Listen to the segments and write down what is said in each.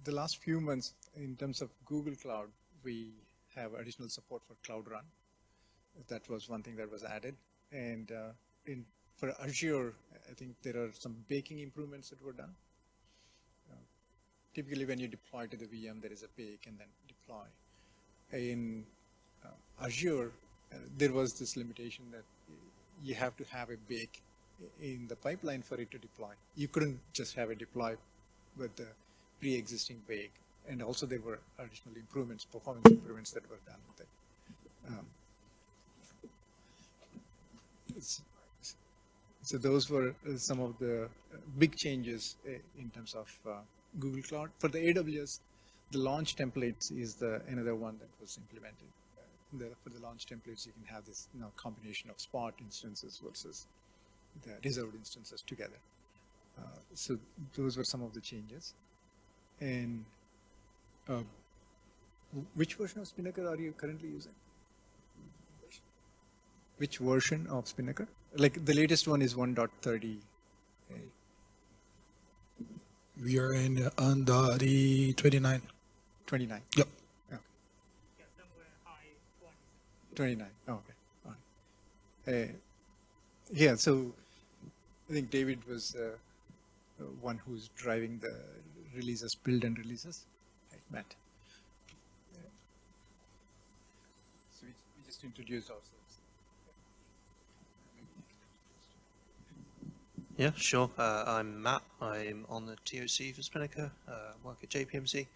the last few months, in terms of Google Cloud, we have additional support for Cloud Run. That was one thing that was added. And for Azure, I think there are some baking improvements that were done. Typically, when you deploy to the VM, there is a bake and then deploy. In Azure, there was this limitation that you have to have a bake in the pipeline for it to deploy. You couldn't just have a deploy with the pre-existing bake. And also there were additional improvements, performance improvements that were done with it. So those were some of the big changes in terms of Google Cloud. For the AWS, the launch templates is another one that was implemented. For the launch templates, you can have this combination of Spot instances versus the reserved instances together. So those were some of the changes. And which version of Spinnaker are you currently using? Which version of Spinnaker? Like the latest one is 1.30. We are on the 29. 29. Yep. Okay. 29. Oh, okay. All right. Yeah. So I think David was one who's driving the releases, build and releases. Right, Matt. So we just introduced ourselves. Yeah, sure. I'm Matt. I'm on the TOC for Spinnaker, work at JPMC.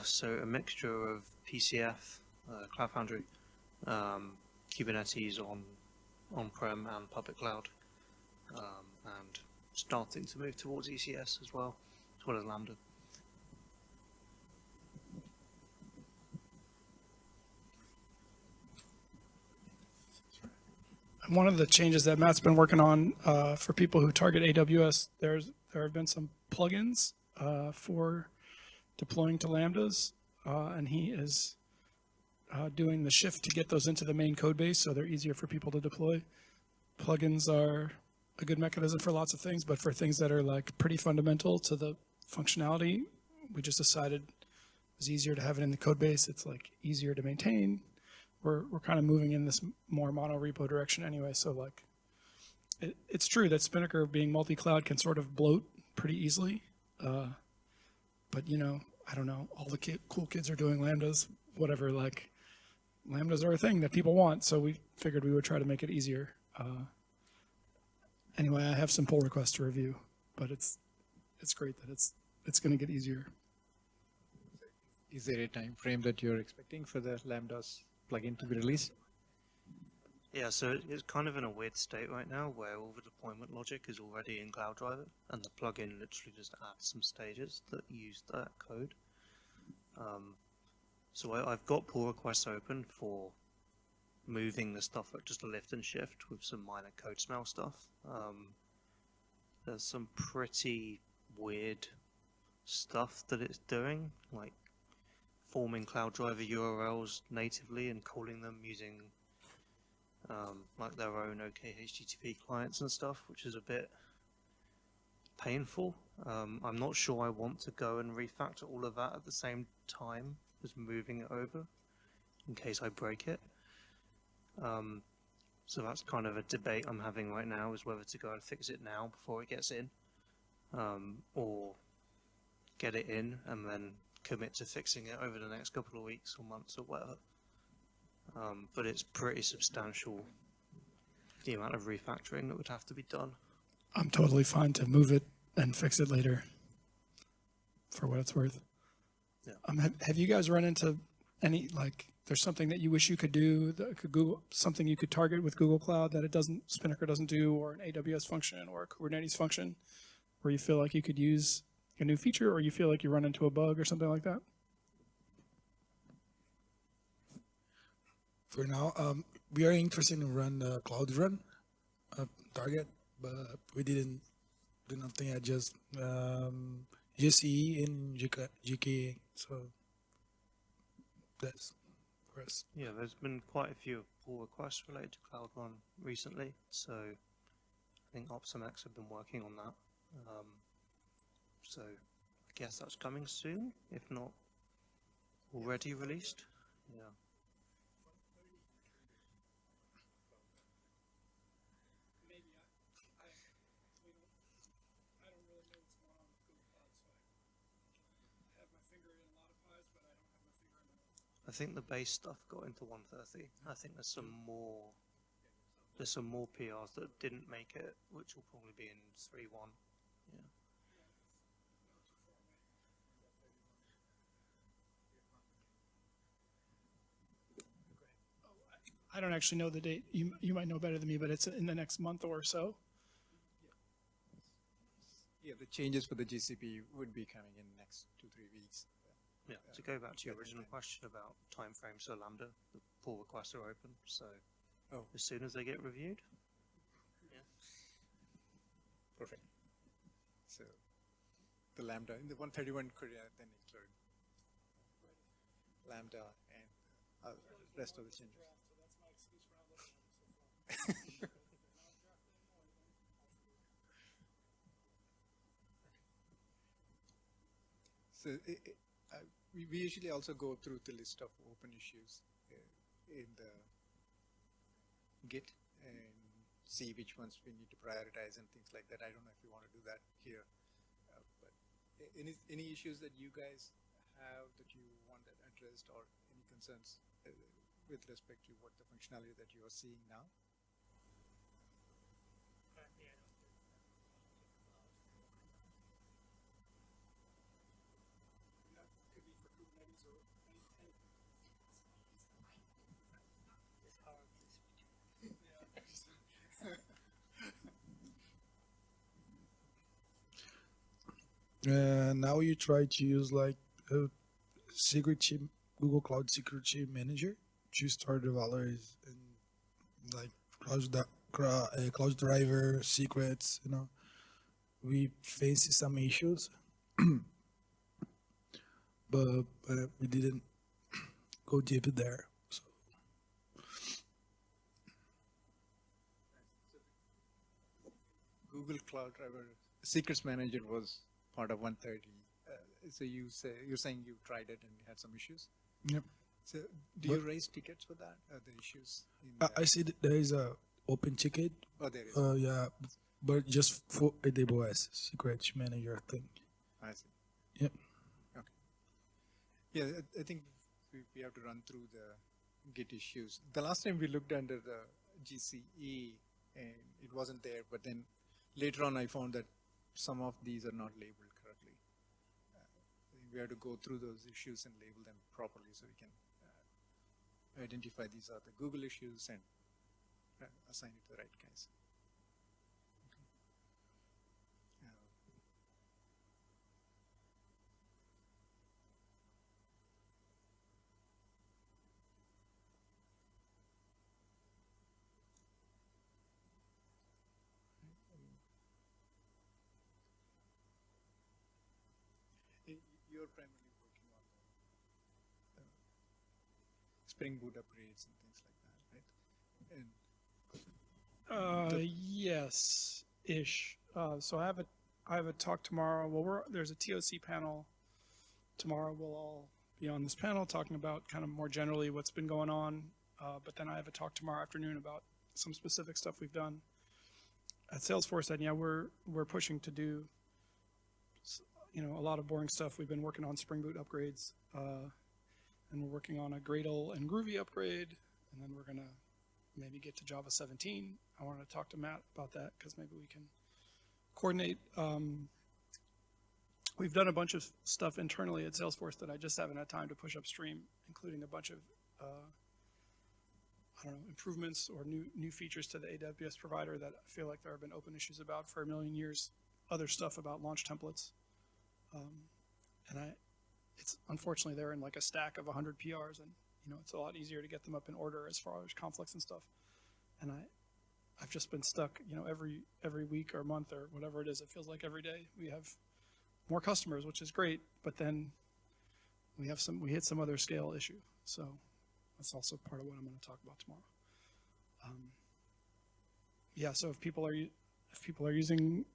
So a mixture of PCF, Cloud Foundry, Kubernetes on-prem and public cloud, and starting to move towards ECS as well as Lambda. One of the changes that Matt's been working on for people who target AWS, there have been some plugins for deploying to Lambdas, and he is doing the shift to get those into the main code base so they're easier for people to deploy. Plugins are a good mechanism for lots of things, but for things that are like pretty fundamental to the functionality, we just decided it was easier to have it in the code base. It's like easier to maintain. We're kind of moving in this more mono repo direction anyway. So like, it's true that Spinnaker being multi-cloud can sort of bloat pretty easily. But I don't know, all the cool kids are doing Lambdas, whatever, like Lambdas are a thing that people want. So we figured we would try to make it easier. Anyway, I have some pull requests to review, but it's great that it's going to get easier. Is there a time frame that you're expecting for the Lambdas plugin to be released? Yeah, so it's kind of in a weird state right now where all the deployment logic is already in Cloud Driver, and the plugin literally just adds some stages that use that code. So I've got pull requests open for moving the stuff at just a lift and shift with some minor code smell stuff. There's some pretty weird stuff that it's doing, like forming Cloud Driver URLs natively and calling them using like their own OK HTTP clients and stuff, which is a bit painful. I'm not sure I want to go and refactor all of that at the same time as moving it over in case I break it. So that's kind of a debate I'm having right now, is whether to go and fix it now before it gets in, or get it in and then commit to fixing it over the next couple of weeks or months or whatever. But it's pretty substantial, the amount of refactoring that would have to be done. I'm totally fine to move it and fix it later, for what it's worth. Yeah. Have you guys run into any, like, there's something that you wish you could do, that could something you could target with Google Cloud that Spinnaker doesn't do, or an AWS function or a Kubernetes function, where you feel like you could use a new feature, or you feel like you run into a bug or something like that? For now, we are interested in run Cloud Run target, but we didn't do nothing at just GCE in GKA. So that's for us. Yeah, there's been quite a few pull requests related to Cloud Run recently, so I think OpsMx have been working on that So I guess that's coming soon, if not already released. Yeah. I don't really know what's going on with Google Cloud, so I have my finger in a lot of pies, but I don't have my finger in the I think the base stuff got into 130. I think there's some more. There's some more PRs that didn't make it, which will probably be in 3.1. Yeah. I don't actually know the date. You might know better than me, but it's in the next month or so. Yeah, the changes for the GCP would be coming in next 2-3 weeks. Yeah. To go back to your original question about timeframes, so Lambda, the pull requests are open. So as soon as they get reviewed. Yeah. Perfect. So the Lambda in the 131 could then include Lambda and rest of the changes. So we usually also go through the list of open issues in the Git and see which ones we need to prioritize and things like that. I don't know if you want to do that here, but any issues that you guys have that you want that addressed, or any concerns with respect to what the functionality that you are seeing now? Now you try to use like a security, Google Cloud Security Manager to store developers and like cloud driver secrets. We face some issues, but we didn't go deep there. So Google Cloud Driver Secrets Manager was part of 130. So you're saying you tried it and you had some issues. yep. So do you raise tickets for that? The issues? I see that there is a open ticket. Oh, there is. Yeah, but just for AWS Secrets Manager thing. I see. Yep. Okay. Yeah, I think we have to run through the Git issues. The last time we looked under the GCE and it wasn't there, but then later on I found that some of these are not labeled correctly. I think we have to go through those issues and label them properly so we can identify these are the Google issues and assign it to the right guys. Okay. You're primarily working on the Spring Boot upgrades and things like that, right? And Yes, ish. So I have a talk tomorrow. Well, there's a TOC panel tomorrow. We'll all be on this panel talking about kind of more generally what's been going on. But then I have a talk tomorrow afternoon about some specific stuff we've done at Salesforce. And yeah, we're pushing to do a lot of boring stuff. We've been working on Spring Boot upgrades, and we're working on a Gradle and Groovy upgrade, and then we're gonna maybe get to Java 17. I want to talk to Matt about that because maybe we can coordinate. We've done a bunch of stuff internally at Salesforce that I just haven't had time to push upstream, including a bunch of improvements or new features to the AWS provider that I feel like there have been open issues about for a million years. Other stuff about launch templates. And it's unfortunately they're in like a stack of 100 PRs, and it's a lot easier to get them up in order as far as conflicts and stuff. And I've just been stuck, every week or month or whatever it is. It feels like every day we have more customers, which is great, but then we hit some other scale issue. So that's also part of what I'm going to talk about tomorrow. So if people are using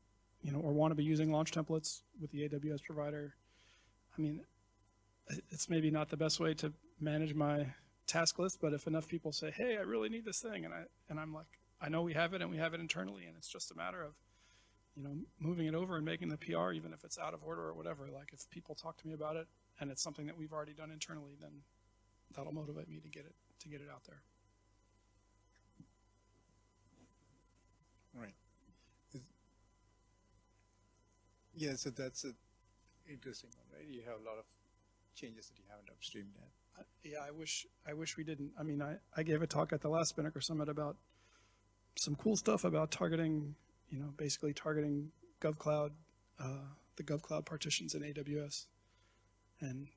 or want to be using launch templates with the AWS provider. I mean, it's maybe not the best way to manage my task list, but if enough people say, hey, I really need this thing, and I'm like, I know we have it and we have it internally, and it's just a matter of, moving it over and making the PR, even if it's out of order or whatever. Like if people talk to me about it and it's something that we've already done internally, then that'll motivate me to get it out there. Right. Yeah, so that's an interesting one, right? You have a lot of changes that you haven't upstreamed yet. Yeah, I wish we didn't. I mean, I gave a talk at the last Spinnaker Summit about some cool stuff about targeting, basically targeting GovCloud, the GovCloud partitions in AWS. And,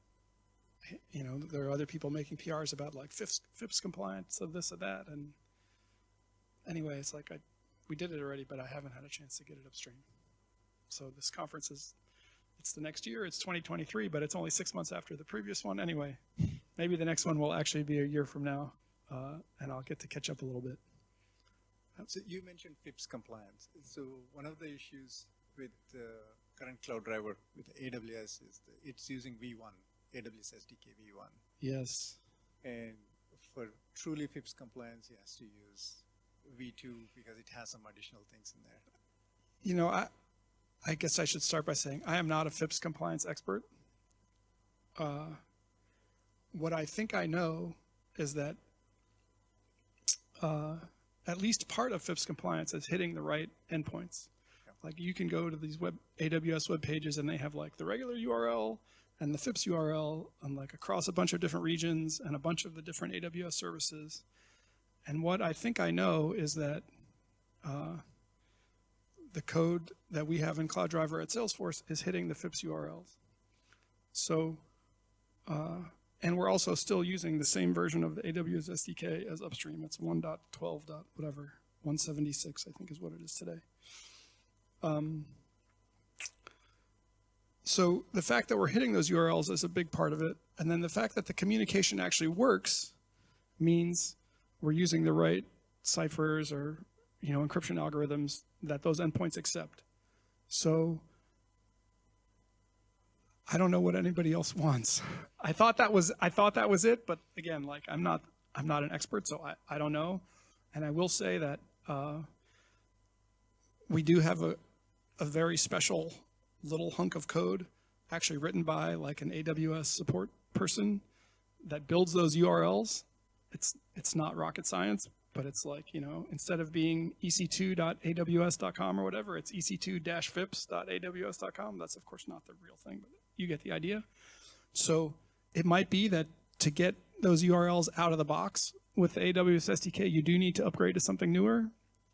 there are other people making PRs about like FIPS compliance of this or that. And anyway, it's like we did it already, but I haven't had a chance to get it upstream. So this conference it's the next year, it's 2023, but it's only 6 months after the previous one. Anyway, maybe the next one will actually be a year from now, and I'll get to catch up a little bit. So you mentioned FIPS compliance. So one of the issues with the current cloud driver with AWS is that it's using V1, AWS SDK V1. Yes. And for truly FIPS compliance, he has to use V2 because it has some additional things in there. I guess I should start by saying I am not a FIPS compliance expert. What I think I know is that at least part of FIPS compliance is hitting the right endpoints. Yeah. Like you can go to these AWS web pages and they have like the regular URL and the FIPS URL and like across a bunch of different regions and a bunch of the different AWS services. And what I think I know is that the code that we have in Cloud Driver at Salesforce is hitting the FIPS URLs. So, and we're also still using the same version of the AWS SDK as upstream. It's 1.12. Whatever, 176 I think is what it is today. So the fact that we're hitting those URLs is a big part of it. And then the fact that the communication actually works means we're using the right ciphers or encryption algorithms that those endpoints accept. So I don't know what anybody else wants. I thought that was it, but again, like I'm not an expert, so I don't know. And I will say that we do have a very special little hunk of code actually written by like an AWS support person that builds those URLs. It's not rocket science, but it's like, instead of being ec2.aws.com or whatever, it's ec2-fips.aws.com. That's of course not the real thing, but you get the idea. So it might be that to get those URLs out of the box with the AWS SDK, you do need to upgrade to something newer.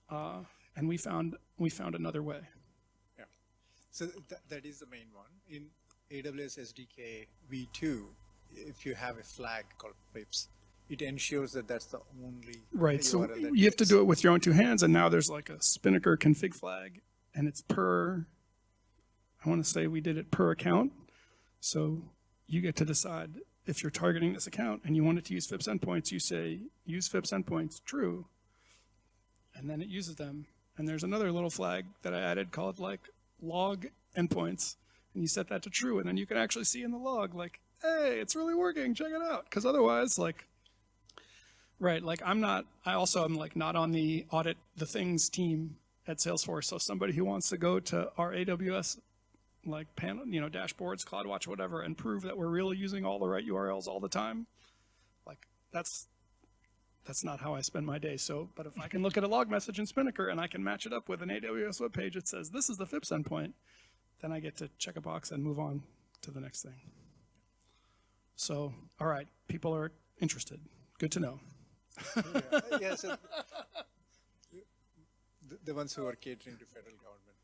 And we found another way. Yeah. So that is the main one. In AWS SDK v2, if you have a flag called FIPS, it ensures that that's the only right. So URL that you have to fits. do it with your own two hands, and now there's like a Spinnaker config flag, and it's per. I want to say we did it per account, so you get to decide if you're targeting this account and you want it to use FIPS endpoints. You say use FIPS endpoints true, and then it uses them. And there's another little flag that I added called like log endpoints, and you set that to true, and then you can actually see in the log like, hey, it's really working. Check it out, because otherwise, like. Right, like I also am like not on the audit the things team at Salesforce. So somebody who wants to go to our AWS like panel, dashboards, CloudWatch, whatever, and prove that we're really using all the right URLs all the time, like that's not how I spend my day. So, but if I can look at a log message in Spinnaker and I can match it up with an AWS web page that says this is the FIPS endpoint, then I get to check a box and move on to the next thing. So, all right, people are interested. Good to know. Yeah, so the ones who are catering to federal government,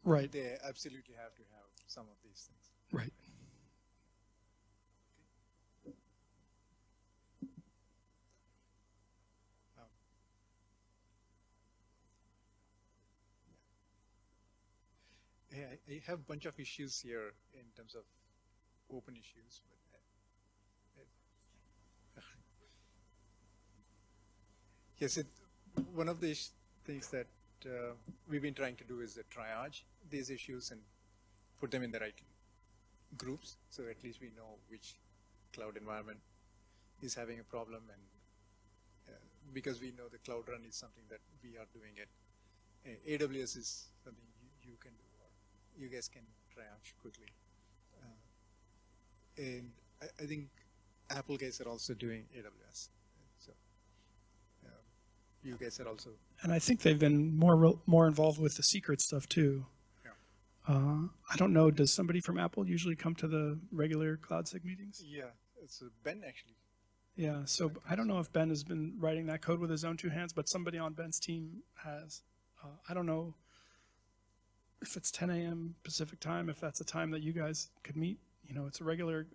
Right. they absolutely have to have some of these things. Right. Yeah, I have a bunch of issues here in terms of open issues, but yes, one of the things that we've been trying to do is triage these issues and put them in the right groups, so at least we know which cloud environment is having a problem, and because we know the Cloud Run is something that we are doing it. AWS is something you can do, or you guys can triage quickly. And I think Apple guys are also doing AWS. So you guys are also. And I think they've been more involved with the secret stuff too. I don't know. Does somebody from Apple usually come to the regular Cloud SIG meetings? Yeah, it's Ben actually. Yeah, so I don't know if Ben has been writing that code with his own two hands, but somebody on Ben's team has. I don't know if it's 10 a.m. Pacific time, if that's a time that you guys could meet. You know, it's a regular.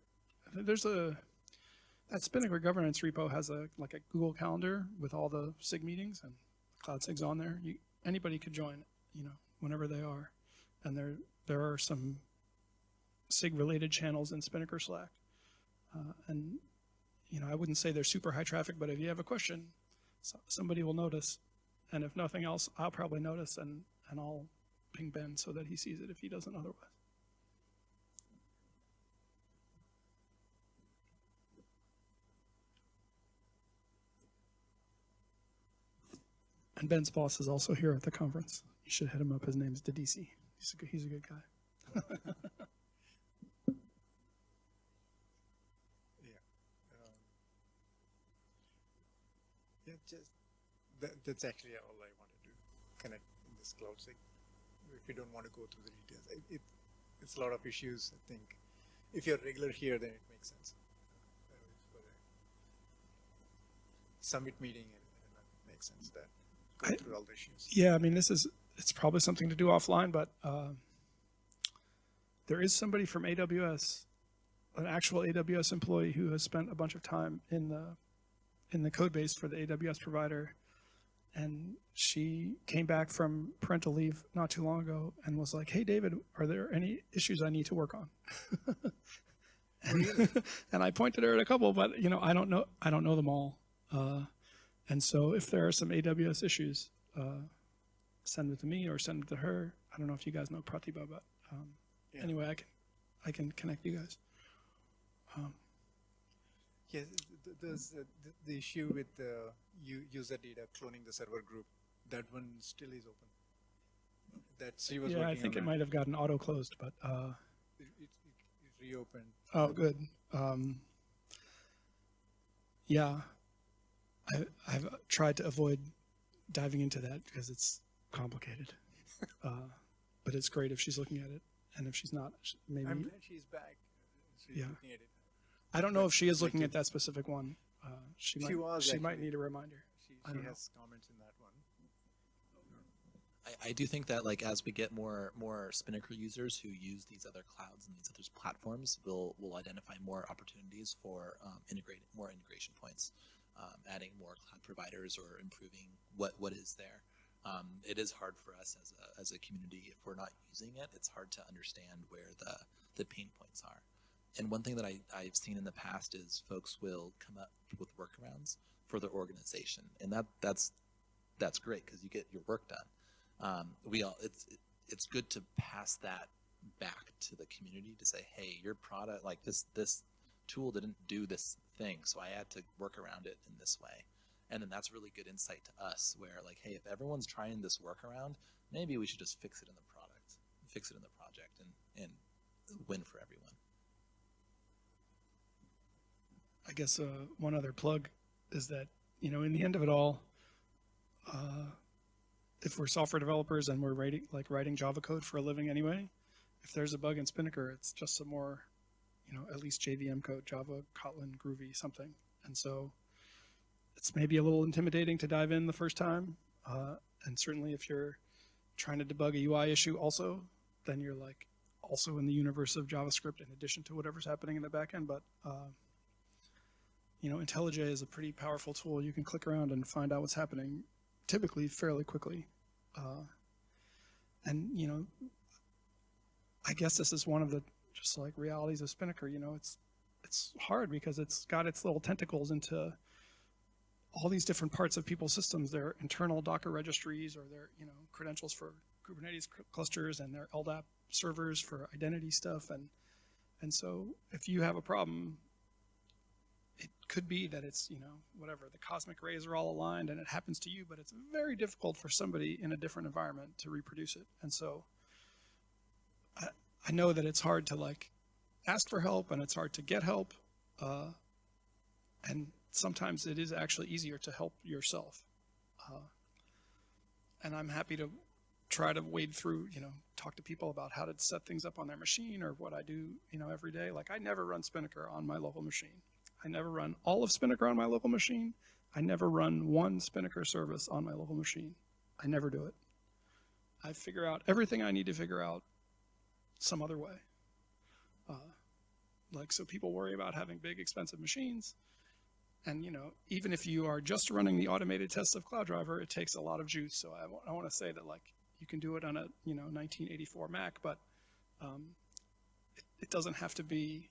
That Spinnaker governance repo has like a Google Calendar with all the SIG meetings, and Cloud SIG's on there. Anybody could join, you know, whenever they are. And there are some SIG related channels in Spinnaker Slack. And you know, I wouldn't say they're super high traffic, but if you have a question, somebody will notice. And if nothing else, I'll probably notice, and I'll ping Ben so that he sees it if he doesn't otherwise. And Ben's boss is also here at the conference. You should hit him up. His name's Dedisi. He's a good guy. Yeah, just that's actually all I wanted to connect in this Cloud SIG. If you don't want to go through the details, it's a lot of issues. I think if you're regular here, then it makes sense. For a summit meeting, it makes sense that go through all the issues. Yeah, I mean, it's probably something to do offline, but there is somebody from AWS, an actual AWS employee who has spent a bunch of time in the code base for the AWS provider, and she came back from parental leave not too long ago and was like, "Hey, David, are there any issues I need to work on?" And I pointed her at a couple, but you know, I don't know them all. And so if there are some AWS issues, send them to me or send them to her. I don't know if you guys know Pratibha, but anyway, I can connect you guys. Yes, there's the issue with user data cloning the server group. That one still is open. That she was working I think on it might have gotten auto closed, but it reopened. oh, good. Yeah, I've tried to avoid diving into that because it's complicated. But it's great if she's looking at it, and if she's not, maybe. I'm glad she's back. She's looking at it. I don't know if she is looking at that specific one. She might need a reminder. She has comments in that one. I do think that, like, as we get more Spinnaker users who use these other clouds and these other platforms, we'll identify more opportunities for more integration points, adding more cloud providers or improving what is there. It is hard for us as a community. If we're not using it, it's hard to understand where the pain points are. And one thing that I've seen in the past is folks will come up with workarounds for their organization, and that's great because you get your work done. It's good to pass that back to the community to say, hey, your product, like this tool didn't do this thing, so I had to work around it in this way. And then that's really good insight to us where, like, hey, if everyone's trying this workaround, maybe we should just fix it in the product, fix it in the project, and win for everyone. I guess one other plug is that, you know, in the end of it all, if we're software developers and we're writing Java code for a living anyway, if there's a bug in Spinnaker, it's just some more, you know, at least JVM code, Java, Kotlin, Groovy, something. And so it's maybe a little intimidating to dive in the first time. And certainly if you're trying to debug a UI issue also, then you're like also in the universe of JavaScript in addition to whatever's happening in the backend. But you know, IntelliJ is a pretty powerful tool. You can click around and find out what's happening, typically fairly quickly. And you know, I guess this is one of the just like realities of Spinnaker. You know, it's hard because it's got its little tentacles into all these different parts of people's systems, their internal Docker registries or their credentials for Kubernetes clusters and their LDAP servers for identity stuff. And so if you have a problem, it could be that it's, whatever, the cosmic rays are all aligned and it happens to you, but it's very difficult for somebody in a different environment to reproduce it. And so I know that it's hard to ask for help and it's hard to get help. And sometimes it is actually easier to help yourself. And I'm happy to try to wade through, talk to people about how to set things up on their machine or what I do, every day. Like I never run Spinnaker on my local machine. I never run all of Spinnaker on my local machine. I never run one Spinnaker service on my local machine. I never do it. I figure out everything I need to figure out some other way. So people worry about having big, expensive machines. And, even if you are just running the automated tests of Cloud Driver, it takes a lot of juice. So I want to say that you can do it on a, 1984 Mac, but it doesn't have to be,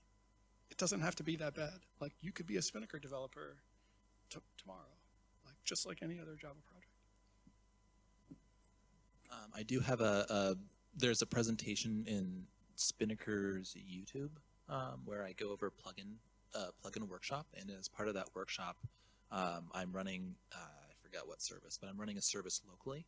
that bad. Like you could be a Spinnaker developer tomorrow, just like any other Java project. I do have there's a presentation in Spinnaker's YouTube where I go over plugin workshop, and as part of that workshop, I'm running I forgot what service, but I'm running a service locally,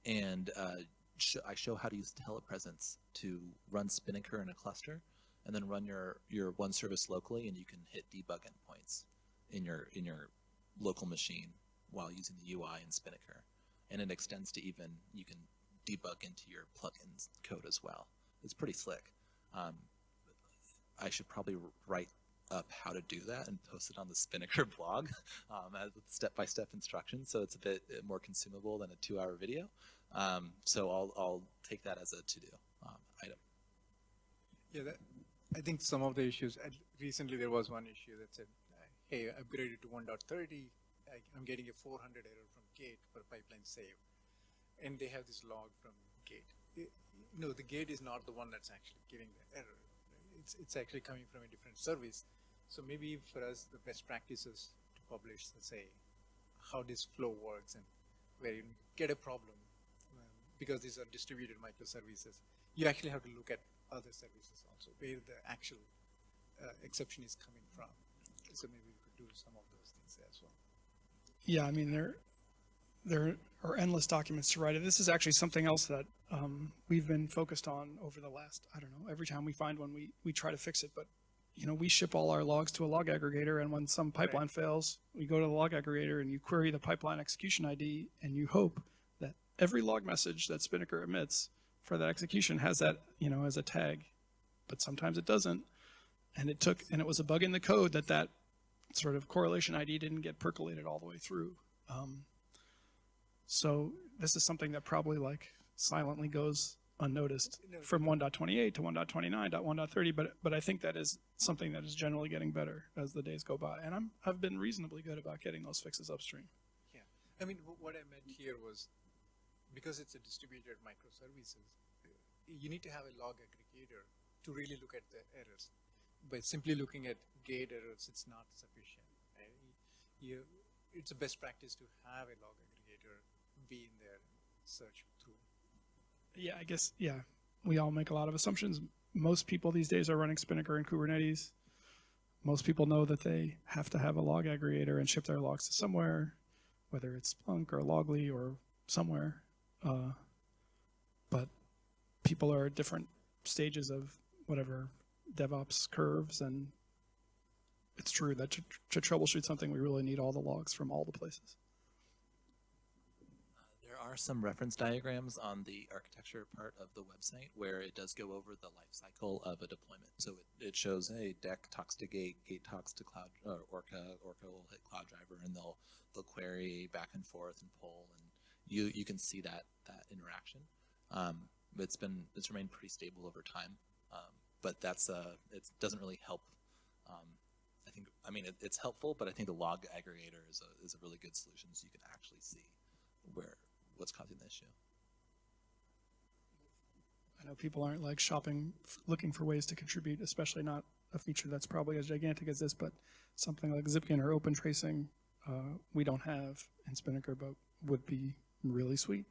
and I show how to use telepresence to run Spinnaker in a cluster, and then run your one service locally, and you can hit debug endpoints in your local machine while using the UI in Spinnaker, and it extends to even you can debug into your plugins code as well. It's pretty slick. I should probably write up how to do that and post it on the Spinnaker blog as with step-by-step instructions, so it's a bit more consumable than a 2-hour video. So I'll take that as a to-do item. Yeah, I think some of the issues, recently there was one issue that said, hey, upgraded to 1.30, I'm getting a 400 error from gate for pipeline save. And they have this log from gate. The gate is not the one that's actually giving the error. It's actually coming from a different service. So maybe for us, the best practice is to publish, let's say, how this flow works and where you get a problem. Because these are distributed microservices, you actually have to look at other services also, where the actual exception is coming from. So maybe we could do some of those things as well. Yeah, I mean, there are endless documents to write it. This is actually something else that we've been focused on over the last, I don't know, every time we find one, we try to fix it. But, we ship all our logs to a log aggregator, and when some pipeline fails, we go to the log aggregator and you query the pipeline execution ID, and you hope that every log message that Spinnaker emits for that execution has that, as a tag. But sometimes it doesn't. And it was a bug in the code that sort of correlation ID didn't get percolated all the way through. So this is something that probably silently goes unnoticed from 1.28 to 1.29 to 1.30, but I think that is something that is generally getting better as the days go by, and I've been reasonably good about getting those fixes upstream. Yeah, I mean, what I meant here was, because it's a distributed microservices, you need to have a log aggregator to really look at the errors. By simply looking at gate errors, it's not sufficient. Right? It's a best practice to have a log aggregator be in there and search through. Yeah, I guess, we all make a lot of assumptions. Most people these days are running Spinnaker and Kubernetes. Most people know that they have to have a log aggregator and ship their logs to somewhere, whether it's Splunk or Loggly or somewhere. But people are at different stages of whatever DevOps curves, and it's true that to troubleshoot something, we really need all the logs from all the places. There are some reference diagrams on the architecture part of the website where it does go over the life cycle of a deployment. So it shows, hey, deck talks to gate, gate talks to cloud, Orca will hit Cloud Driver, and they'll query back and forth and pull, and you can see that interaction. It's remained pretty stable over time, but it doesn't really help. It's helpful, but I think the log aggregator is a really good solution, so you can actually see what's causing the issue. I know people aren't looking for ways to contribute, especially not a feature that's probably as gigantic as this, but something like Zipkin or open tracing we don't have in Spinnaker, but would be really sweet.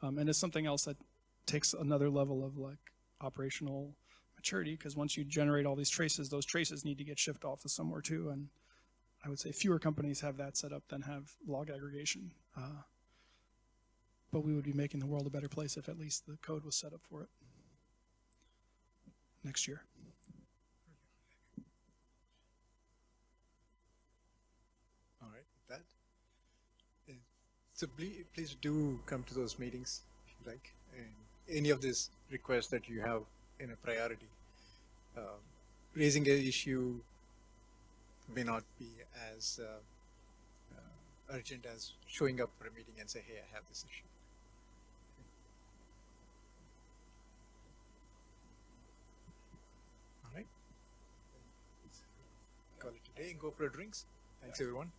And it's something else that takes another level of like operational maturity, because once you generate all these traces, those traces need to get shipped off to somewhere too. And I would say fewer companies have that set up than have log aggregation. But we would be making the world a better place if at least the code was set up for it next year. All right, with that. So please do come to those meetings if you like, and any of these requests that you have in a priority. Raising an issue may not be as urgent as showing up for a meeting and say, hey, I have this issue. All right. Call it a day and go for a drinks. Thanks, everyone.